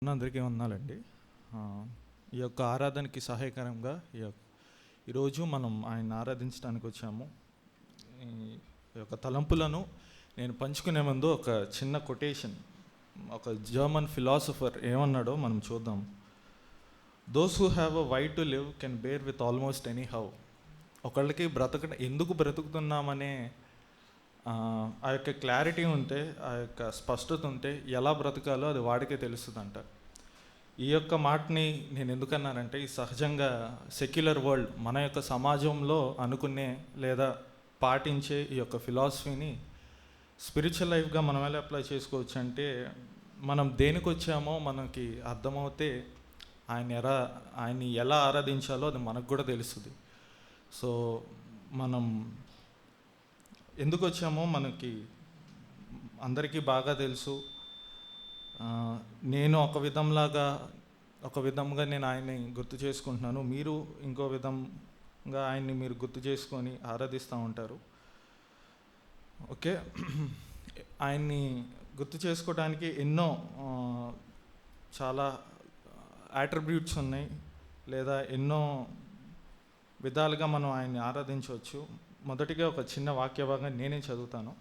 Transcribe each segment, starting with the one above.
అందరికీ వందనాలండి. ఆ, ఈ యొక్క ఆరాధనకి సహాయకరంగా ఈరోజు మనం ఆయన ఆరాధించడానికి వచ్చాము. ఈ యొక్క తలంపులను నేను పంచుకునే ముందు ఒక చిన్న కొటేషన్, ఒక జర్మన్ ఫిలాసఫర్ ఏమన్నాడో మనం చూద్దాం. Those who have a why to live can bear with almost any how. ఒకళ్ళకి ఎందుకు బ్రతుకుతున్నామనే ఆ యొక్క క్లారిటీ ఉంటే, ఆ యొక్క స్పష్టత ఉంటే ఎలా బ్రతకాలో అది వాడికే తెలుస్తుందంట. ఈ యొక్క మాటని నేను ఎందుకన్నానంటే, ఈ సహజంగా సెక్యులర్ వరల్డ్, మన యొక్క సమాజంలో అనుకునే లేదా పాటించే ఈ యొక్క ఫిలాసఫీని స్పిరిచువల్ లైఫ్గా మనం ఎలా అప్లై చేసుకోవచ్చు అంటే, మనం దేనికి వచ్చామో మనకి అర్థమవుతే ఆయన్ని ఎలా ఆరాధించాలో అది మనకు కూడా తెలుస్తుంది. సో మనం ఎందుకు వచ్చామో మనకి అందరికీ బాగా తెలుసు. నేను ఒక విధంగా నేను ఆయన్ని గుర్తు చేసుకుంటున్నాను, మీరు ఇంకో విధంగా ఆయన్ని మీరు గుర్తు చేసుకొని ఆరాధిస్తూ ఉంటారు. ఓకే, ఆయన్ని గుర్తు చేసుకోవడానికి ఎన్నో చాలా యాట్రిబ్యూట్స్ ఉన్నాయి, లేదా ఎన్నో విధాలుగా మనం ఆయన్ని ఆరాధించవచ్చు. మొదటిగా ఒక చిన్న వాక్య భాగం నేనే చదువుతాను.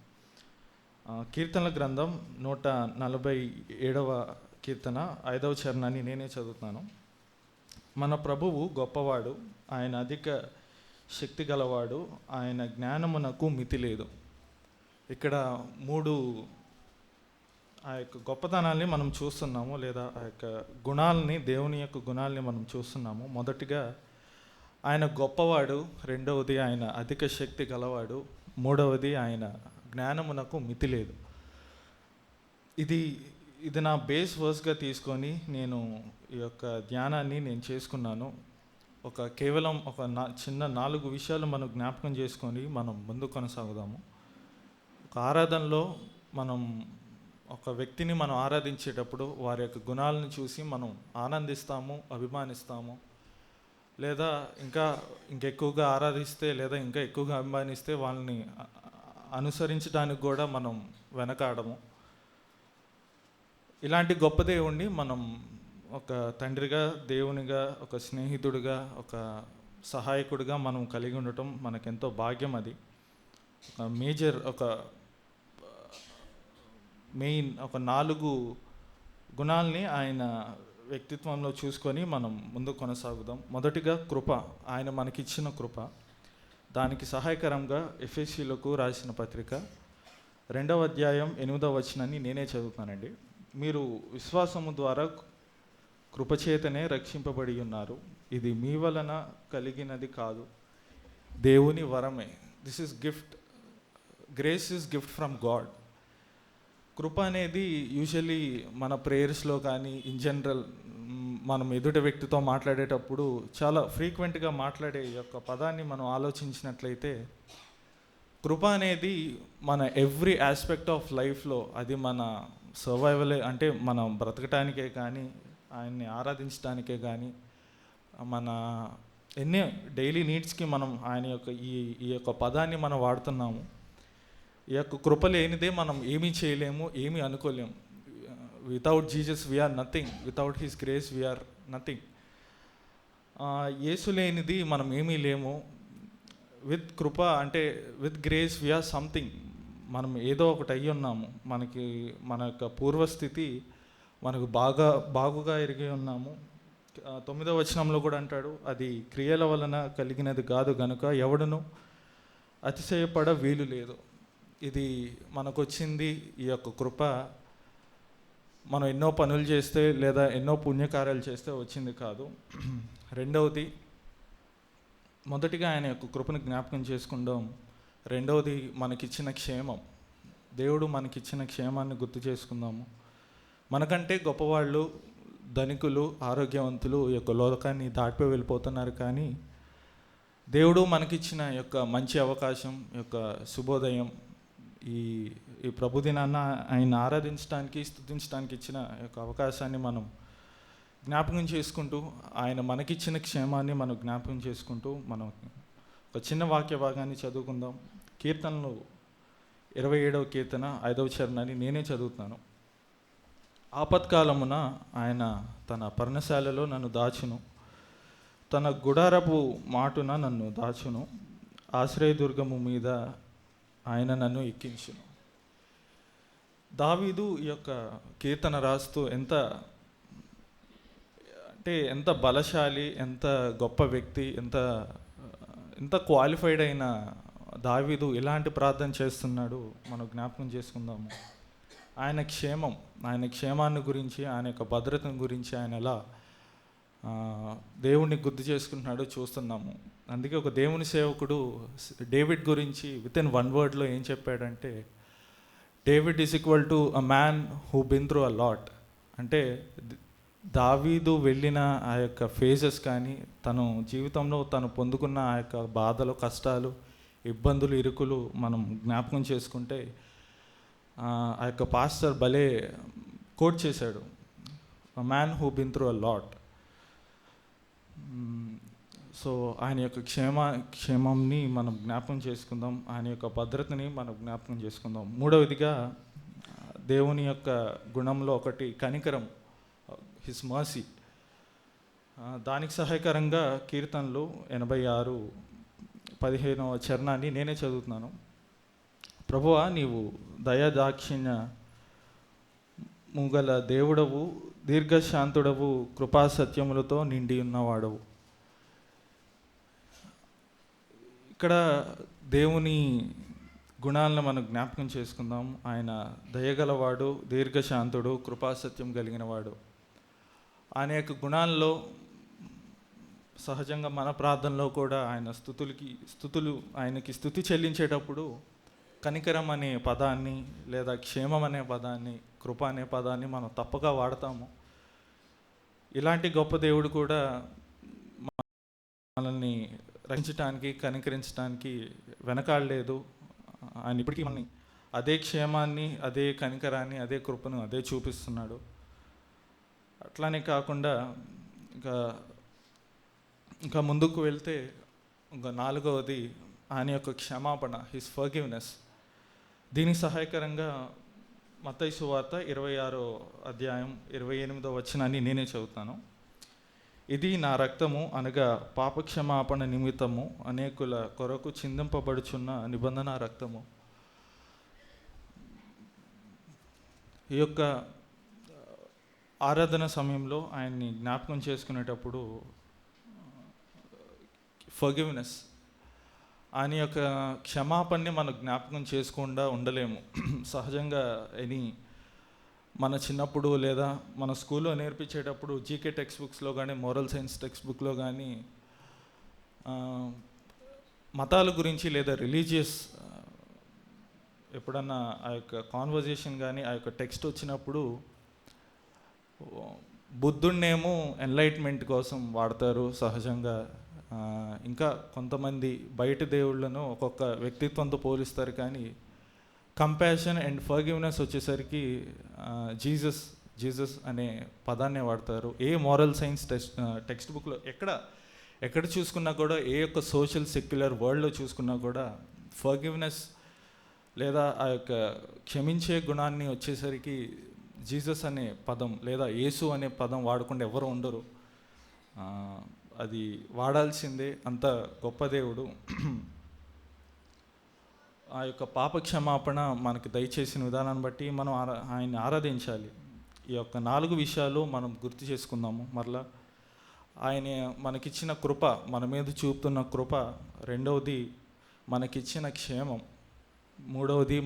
కీర్తనల గ్రంథం 147వ కీర్తన 5వ చరణాన్ని నేనే చదువుతాను. మన ప్రభువు గొప్పవాడు, ఆయన అధిక శక్తి గలవాడు, ఆయన జ్ఞానమునకు మితి లేదు. ఇక్కడ 3 ఆ యొక్క గొప్పతనాల్ని మనం చూస్తున్నాము, లేదా ఆ యొక్క గుణాలని, దేవుని యొక్క గుణాలని మనం చూస్తున్నాము. మొదటిగా ఆయన గొప్పవాడు, రెండవది ఆయన అధిక శక్తి గలవాడు, మూడవది ఆయన జ్ఞానమునకు మితి లేదు. ఇది నా బేస్ వర్స్గా తీసుకొని నేను ఈ యొక్క ధ్యానాన్ని నేను చేసుకున్నాను. కేవలం చిన్న 4 విషయాలు మనం జ్ఞాపకం చేసుకొని మనం ముందు కొనసాగుదాము. ఒక ఆరాధనలో మనం ఒక వ్యక్తిని మనం ఆరాధించేటప్పుడు వారి యొక్క గుణాలను చూసి మనం ఆనందిస్తాము, అభిమానిస్తాము, లేదా ఇంకెక్కువగా ఆరాధిస్తే లేదా ఇంకా ఎక్కువగా అభిమానిస్తే వాళ్ళని అనుసరించడానికి కూడా మనం వెనకాడము. ఇలాంటి గొప్ప దేవుణ్ణి మనం ఒక తండ్రిగా, దేవునిగా, ఒక స్నేహితుడిగా, ఒక సహాయకుడిగా మనం కలిగి ఉండటం మనకెంతో భాగ్యం. అది మెయిన్ 4 గుణాలని ఆయన వ్యక్తిత్వంలో చూసుకొని మనం ముందు కొనసాగుదాం. మొదటిగా కృప, ఆయన మనకిచ్చిన కృప. దానికి సహాయకరంగా ఎఫెసీయులకు రాసిన పత్రిక 2వ అధ్యాయం 8వ వచనాన్ని నేనే చదువుతానండి. మీరు విశ్వాసము ద్వారా కృపచేతనే రక్షింపబడి ఉన్నారు, ఇది మీ వలన కలిగినది కాదు, దేవుని వరమే. This is gift, grace is gift from God. కృప అనేది యూజువల్లీ మన ప్రేయర్స్లో కానీ ఇన్ జనరల్ మనం ఎదుటి వ్యక్తితో మాట్లాడేటప్పుడు చాలా ఫ్రీక్వెంట్గా మాట్లాడే ఈ యొక్క పదాన్ని మనం ఆలోచించినట్లయితే, కృప అనేది మన ఎవ్రీ ఆస్పెక్ట్ ఆఫ్ లైఫ్లో, అది మన సర్వైవలే, అంటే మనం బ్రతకటానికే కానీ, ఆయన్ని ఆరాధించడానికే కానీ, మన ఎన్నో డైలీ నీడ్స్కి మనం ఆయన యొక్క ఈ యొక్క పదాన్ని మనం వాడుతున్నాము. ఈ యొక్క కృప లేనిదే మనం ఏమీ చేయలేము, ఏమీ అనుకోలేము. Without Jesus we are nothing, without his grace we are nothing. Yesu లేనిది మనం ఏమీ లేము. విత్ కృప అంటే విత్ గ్రేస్ వీఆర్ సంథింగ్. మనం ఏదో ఒకటి అయ్యి ఉన్నాము. మన యొక్క పూర్వస్థితి మనకు బాగుగా ఎరిగి ఉన్నాము. 9వ వచనంలో కూడా అంటాడు, అది క్రియల వలన కలిగినది కాదు గనుక ఎవడును అతిశయపడ వీలు లేదు. ఇది మనకు వచ్చింది, ఈ యొక్క కృప మనం ఎన్నో పనులు చేస్తే లేదా ఎన్నో పుణ్యకార్యాలు చేస్తే వచ్చింది కాదు. రెండవది, మొదటిగా ఆయన యొక్క కృపను జ్ఞాపకం చేసుకుందాం. రెండవది మనకిచ్చిన క్షేమం. దేవుడు మనకిచ్చిన క్షేమాన్ని గుర్తు చేసుకుందాము. మనకంటే గొప్పవాళ్ళు, ధనికులు, ఆరోగ్యవంతులు ఈ యొక్క లోకాన్ని దాటిపోయి వెళ్ళిపోతున్నారు, కానీ దేవుడు మనకిచ్చిన యొక్క మంచి అవకాశం, యొక్క శుభోదయం, ఈ ప్రభుదినాన్న ఆయన ఆరాధించడానికి, స్తుతించడానికి ఇచ్చిన యొక్క అవకాశాన్ని మనం జ్ఞాపకం చేసుకుంటూ, ఆయన మనకిచ్చిన క్షేమాన్ని మనం జ్ఞాపకం చేసుకుంటూ మనం ఒక చిన్న వాక్య భాగాన్ని చదువుకుందాం. కీర్తనలు 27వ కీర్తన 5వ చరణాన్ని నేనే చదువుతాను. ఆపత్కాలమున ఆయన తన పర్ణశాలలో నన్ను దాచును, తన గుడారపు మాటున నన్ను దాచును, ఆశ్రయదుర్గము మీద ఆయన నన్ను ఎక్కించును. దావీదు ఈ యొక్క కీర్తన రాస్తూ ఎంత బలశాలి, ఎంత గొప్ప వ్యక్తి, ఎంత క్వాలిఫైడ్ అయిన దావీదు ఇలాంటి ప్రార్థన చేస్తున్నాడు మనం జ్ఞాపకం చేసుకుందాము. ఆయన క్షేమాన్ని గురించి, ఆయన యొక్క భద్రతను గురించి ఆయన ఎలా దేవుణ్ణి గుర్తు చేసుకుంటున్నాడో చూస్తున్నాము. అందుకే ఒక దేవుని సేవకుడు డేవిడ్ గురించి వితిన్ వన్ వర్డ్లో ఏం చెప్పాడంటే, David is equal to a man who been through a lot. అంటే దావీదు వెళ్ళిన ఆ యొక్క ఫేజెస్ కానీ, తను జీవితంలో తను పొందుకున్న ఆ యొక్క బాధలు, కష్టాలు, ఇబ్బందులు, ఇరుకులు మనం జ్ఞాపకం చేసుకుంటే, ఆ యొక్క పాస్టర్ భలే కోట్ చేశాడు, a man who been through a lot. So ఆయన యొక్క క్షేమంని మనం జ్ఞాపకం చేసుకుందాం, ఆయన యొక్క భద్రతని మనం జ్ఞాపకం చేసుకుందాం. మూడవదిగా దేవుని యొక్క గుణంలో ఒకటి కనికరం, హిస్ మర్సీ. దానికి సహాయకరంగా కీర్తనలు 86:15 చరణాన్ని నేనే చదువుతున్నాను. ప్రభువా, నీవు దయాదాక్షిణ్యము గల దేవుడవు, దీర్ఘశాంతుడవు, కృపాసత్యములతో నిండి ఉన్నవాడవు. ఇక్కడ దేవుని గుణాలను మనం జ్ఞాపకం చేసుకుందాం. ఆయన దయగలవాడు, దీర్ఘశాంతుడు, కృపాసత్యం కలిగిన వాడు. ఆయన యొక్క గుణాల్లో సహజంగా మన ప్రార్థనలో కూడా ఆయన ఆయనకి స్తుతి చెల్లించేటప్పుడు కనికరం అనే పదాన్ని, లేదా క్షేమం అనే పదాన్ని, కృప అనే పదాన్ని మనం తప్పక వాడతాము. ఇలాంటి గొప్ప దేవుడు కూడా మనల్ని రక్షించడానికి, కనికరించడానికి వెనకాడలేదు. ఆయన ఇప్పటికీ మనల్ని అదే క్షేమాన్ని, అదే కనికరాన్ని, అదే కృపను అదే చూపిస్తున్నాడు. అట్లానే కాకుండా ఇంకా ముందుకు వెళ్తే ఇంకా నాలుగవది ఆయన యొక్క క్షమాపణ, హిస్ ఫర్గివ్నెస్. దీనికి సహాయకరంగా మత్తయి సువార్త 26:28 నేనే చదువుతాను. ఇది నా రక్తము, అనగా పాపక్షమాపణ నిమిత్తము అనేకుల కొరకు చిందింపబడుచున్న నిబంధన రక్తము. ఈ యొక్క ఆరాధన సమయంలో ఆయన్ని జ్ఞాపకం చేసుకునేటప్పుడు ఫర్గివ్నెస్, ఆయన యొక్క క్షమాపణని మనం జ్ఞాపకం చేసుకుండా ఉండలేము. సహజంగా మన చిన్నప్పుడు లేదా మన స్కూల్లో నేర్పించేటప్పుడు జీకే టెక్స్ట్ బుక్స్లో కానీ, మోరల్ సైన్స్ టెక్స్ట్ బుక్లో కానీ మతాల గురించి లేదా రిలీజియస్ ఎప్పుడన్నా ఆ యొక్క కాన్వర్జేషన్ కానీ, ఆ యొక్క టెక్స్ట్ వచ్చినప్పుడు బుద్ధుడినేమో ఎన్లైట్మెంట్ కోసం వాడతారు సహజంగా. ఇంకా కొంతమంది బయట దేవుళ్ళను ఒక్కొక్క వ్యక్తిత్వంతో పోలిస్తారు, కానీ కంపాషన్ అండ్ ఫర్గివ్నెస్ వచ్చేసరికి జీసస్ అనే పదాన్నే వాడతారు. ఏ మోరల్ సైన్స్ టెక్స్ట్ బుక్లో ఎక్కడ చూసుకున్నా కూడా, ఏ యొక్క సోషల్ సెక్యులర్ వరల్డ్లో చూసుకున్నా కూడా ఫర్గివ్నెస్ లేదా ఆ యొక్క క్షమించే గుణాన్ని వచ్చేసరికి జీసస్ అనే పదం లేదా యేసు అనే పదం వాడకుండా ఎవరు ఉండరు. అది వాడాల్సిందే, అంత గొప్ప దేవుడు. ఆ యొక్క పాప క్షమాపణ మనకి దయచేసిన విధానాన్ని బట్టి మనం ఆయన్ని ఆరాధించాలి. ఈ యొక్క 4 విషయాలు మనం గుర్తు చేసుకుందాము. మరలా ఆయన మనకిచ్చిన కృప, మన మీద చూపుతున్న కృప. రెండవది మనకిచ్చిన క్షేమం. మూడవది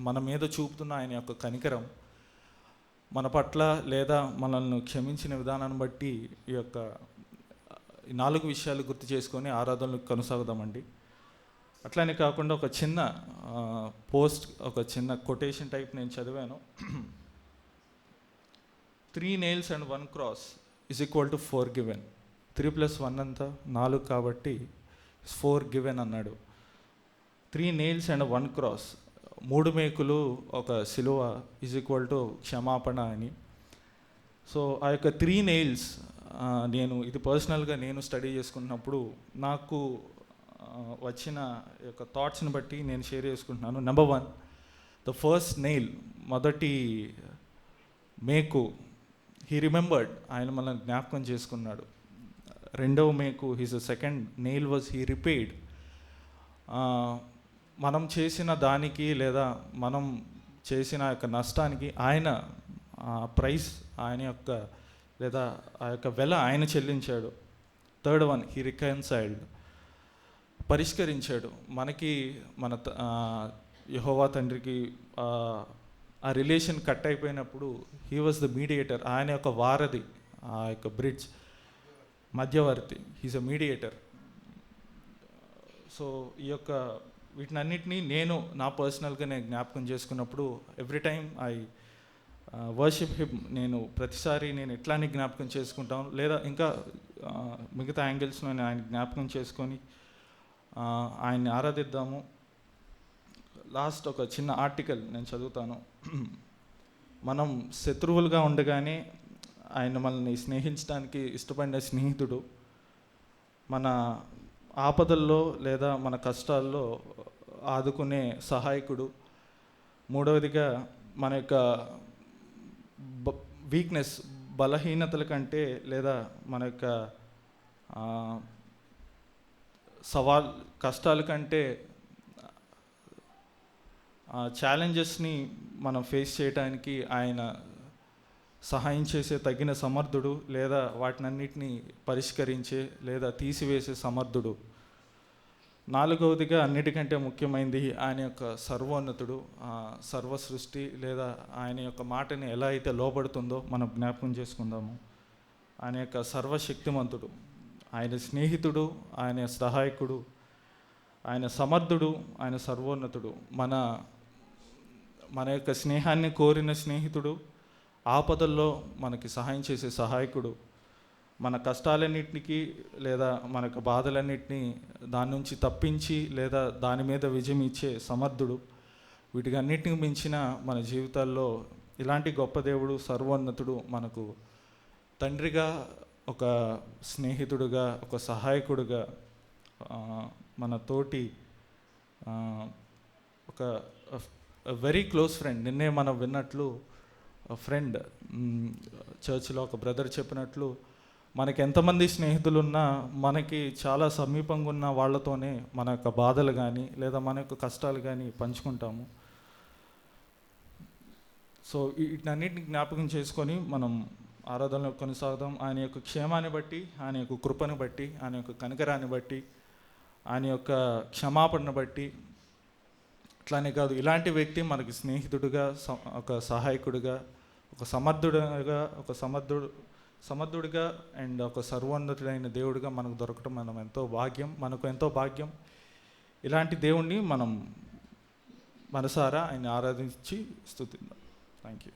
మన మీద చూపుతున్న ఆయన యొక్క కనికరం. మన పట్ల లేదా మనల్ని క్షమించిన విధానాన్ని బట్టి ఈ 4 విషయాలు గుర్తు చేసుకొని ఆరాధనలు కొనసాగుదామండి. అట్లానే కాకుండా ఒక చిన్న కొటేషన్ టైప్ నేను చదివాను. 3 nails and 1 cross is equal to 4 given. 3 + 1 అంతా 4 కాబట్టి 4 given అన్నాడు. 3 nails and 1 cross, 3 మేకులు ఒక సిలువ ఈజ్ ఈక్వల్ టు క్షమాపణ అని. సో ఆ యొక్క 3 nails ఇది పర్సనల్గా నేను స్టడీ చేసుకుంటున్నప్పుడు నాకు వచ్చిన యొక్క థాట్స్ని బట్టి నేను షేర్ చేసుకుంటున్నాను. నెంబర్ 1, ద ఫస్ట్ నెయిల్, మేకు హీ రిమెంబర్డ్, ఆయన మనల్ని జ్ఞాపకం చేసుకున్నాడు. రెండవ మేకు his second nail was he repaid. మనం చేసిన దానికి లేదా మనం చేసిన యొక్క నష్టానికి ఆయన ప్రైస్, ఆయన యొక్క లేదా ఆ యొక్క వెల ఆయన చెల్లించాడు. థర్డ్ వన్ హీ రికన్సైల్డ్, పరిష్కరించాడు. మనకి మన యెహోవా తండ్రికి ఆ రిలేషన్ కట్ అయిపోయినప్పుడు హీ వాజ్ ద మీడియేటర్, ఆయన యొక్క వారధి, ఆ యొక్క బ్రిడ్జ్, మధ్యవర్తి, హీజ్ అ మీడియేటర్. సో ఈ యొక్క వీటినన్నిటినీ నేను నా పర్సనల్గా నేను జ్ఞాపకం చేసుకున్నప్పుడు every time I worship him, నేను ప్రతిసారి నేను ఎట్లానే జ్ఞాపకం చేసుకుంటాను, లేదా ఇంకా మిగతా యాంగిల్స్లో నేను ఆయన జ్ఞాపకం చేసుకొని ఆయన్ని ఆరాధిద్దాము. లాస్ట్ ఒక చిన్న ఆర్టికల్ నేను చదువుతాను. మనం శత్రువులుగా ఉండగానే ఆయన మనల్ని స్నేహించడానికి ఇష్టపడిన స్నేహితుడు, మన ఆపదల్లో లేదా మన కష్టాల్లో ఆదుకునే సహాయకుడు. మూడవదిగా మన యొక్క వీక్నెస్, బలహీనతల కంటే లేదా మన యొక్క కష్టాల కంటే ఛాలెంజెస్ని మనం ఫేస్ చేయడానికి ఆయన సహాయం చేసే తగిన సమర్థుడు, లేదా వాటినన్నిటినీ పరిష్కరించే లేదా తీసివేసే సమర్థుడు. నాలుగవదిగా అన్నిటికంటే ముఖ్యమైనది ఆయన యొక్క సర్వోన్నతుడు, సర్వ సృష్టి లేదా ఆయన యొక్క మాటని ఎలా అయితే లోబడుతుందో మనం జ్ఞాపకం చేసుకుందాము. ఆయన యొక్క సర్వశక్తిమంతుడు, ఆయన స్నేహితుడు, ఆయన సహాయకుడు, ఆయన సమర్థుడు, ఆయన సర్వోన్నతుడు, మన యొక్క స్నేహాన్ని కోరిన స్నేహితుడు, ఆపదల్లో మనకి సహాయం చేసే సహాయకుడు, మన కష్టాలన్నింటికి లేదా మన యొక్క బాధలన్నింటినీ దాని నుంచి తప్పించి లేదా దాని మీద విజయం ఇచ్చే సమర్థుడు. వీటికి అన్నిటిని మించిన మన జీవితాల్లో ఇలాంటి గొప్ప దేవుడు, సర్వోన్నతుడు మనకు తండ్రిగా, ఒక స్నేహితుడుగా, ఒక సహాయకుడుగా, మన తోటి ఒక వెరీ క్లోజ్ ఫ్రెండ్. నిన్నే మనం విన్నట్లు ఫ్రెండ్, చర్చ్లో ఒక బ్రదర్ చెప్పినట్లు మనకి ఎంతమంది స్నేహితులు ఉన్నా మనకి చాలా సమీపంగా ఉన్న వాళ్ళతోనే మన యొక్క బాధలు కానీ లేదా మన యొక్క కష్టాలు కానీ పంచుకుంటాము. సో వీటన్నిటిని జ్ఞాపకం చేసుకొని మనం ఆరాధనలో కొనసాగుదాం. ఆయన యొక్క క్షేమాన్ని బట్టి, ఆయన యొక్క కృపను బట్టి, ఆయన యొక్క కనికరాన్ని బట్టి, ఆయన యొక్క క్షమాపణను బట్టి. అట్లానే కాదు, ఇలాంటి వ్యక్తి మనకి స్నేహితుడుగా, ఒక సహాయకుడుగా, ఒక సమర్థుడిగా అండ్ ఒక సర్వోన్నతుడైన దేవుడిగా మనకు దొరకటం మనకు ఎంతో భాగ్యం. ఇలాంటి దేవుణ్ణి మనం మనసారా ఆయన ఆరాధించి స్తుతిద్దాం. Thank you.